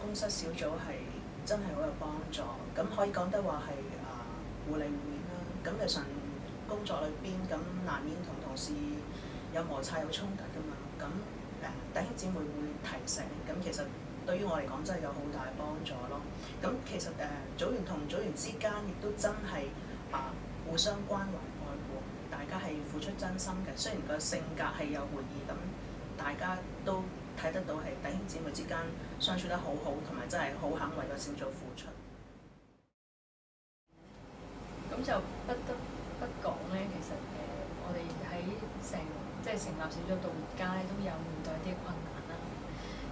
工室小組係真係好有幫助，咁可以講得話係互利互勉啦。咁日常工作裏邊咁難免同同事有摩擦有衝突㗎嘛，咁弟兄姊妹會提醒，咁其實對於我嚟講真係有好大嘅幫助咯。咁其實組員同組員之間亦都真係互相關懷愛護，大家係付出真心嘅。雖然個性格係有回憶，咁大家都睇得到係弟兄姊妹之間相處得好好，同埋真係好肯為個小組付出。咁就不得不講咧，其實我哋喺即係成立小組到而家咧，都有面對一啲困難啦。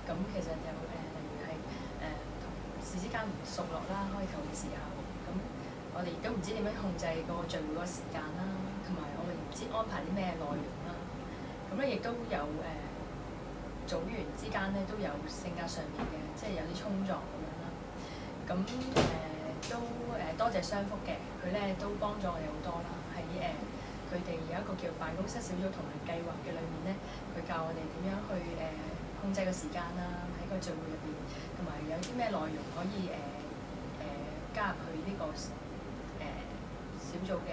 咁其實有例如係同同事之間唔熟絡啦，開頭嘅時候，咁我哋亦都唔知點樣控制個聚會個時間啦，同埋我哋唔知安排啲咩內容啦。咁咧亦都有組員之間咧都有性格上面嘅，即係有啲衝撞咁樣啦。咁都多謝雙福嘅，佢咧都幫助我哋好多啦。喺佢哋有一個叫辦公室小組同埋計劃嘅裏面咧，佢教我哋點樣去控制個時間啦，喺個聚會入邊，同埋有啲咩內容可以加入去呢個小組嘅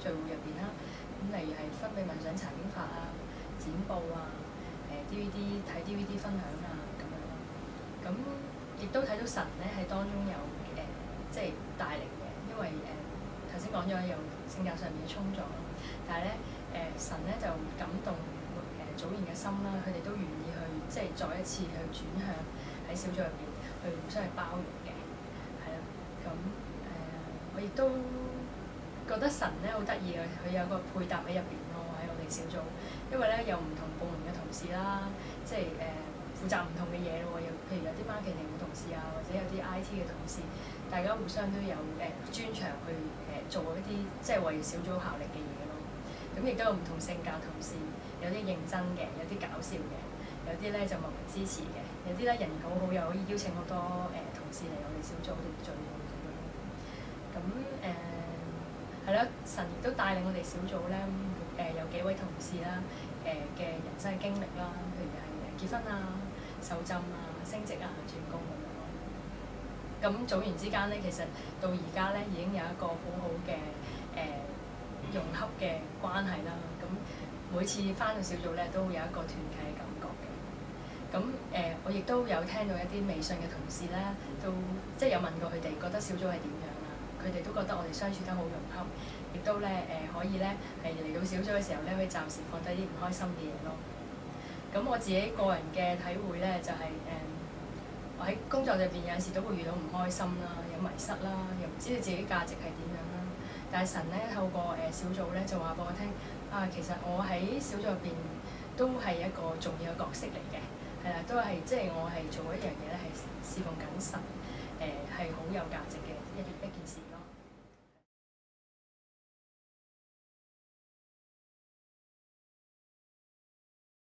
聚會入邊啦。咁例如係分泌冥想查經法啊、剪報啊、DVD 睇 DVD 分享啊咁樣咯。咁亦都睇到神咧喺當中有即係帶領嘅，因為頭先講咗有性格上面嘅衝撞啦，但係咧神咧就感動組員嘅心啦，佢哋都願意去即係再一次去轉向喺小組入邊去互相去包容嘅，係啦。咁我亦都覺得神咧好得意嘅，佢有個配搭喺入邊咯，喺我哋小組，因為咧有唔同部門嘅同事啦，即係負責唔同嘅嘢咯，譬如有啲 marketing 嘅同事啊，或者有啲 IT 嘅同事，大家互相都有專長去做一啲即係為小組效力嘅嘢咯。咁亦都有唔同性格同事，有啲認真嘅，有啲搞笑嘅，有啲咧就默默支持嘅，有啲咧人好好，又可以邀請好多同事嚟我哋小組度聚會咁樣。咁係啦，神亦都帶領我哋小組咧有幾位同事啦嘅人生嘅經歷啦，譬如係結婚啊、受浸啊、升職啊、轉工咁樣咯。咁組員之間咧，其實到而家咧已經有一個好好嘅融洽嘅關係啦。咁每次返到小組咧，都會有一個團契嘅感覺嘅。咁我亦都有聽到一啲微信嘅同事咧，都即係有問過佢哋覺得小組係點樣啦。佢哋都覺得我哋相處得好融洽，亦都咧可以咧係嚟到小組嘅時候咧，可以暫時放低啲唔開心嘅嘢咯。咁我自己個人嘅體會咧，就係我喺工作入邊有陣時都會遇到唔開心啦，有迷失啦，又唔知道自己價值係點樣啦。但係神咧透過小組咧就話俾我聽，其實我喺小組入邊都係一個重要嘅角色嚟嘅，係啦，都係即係我係做一樣嘢咧係侍奉緊神，係好有價值嘅一件事咯。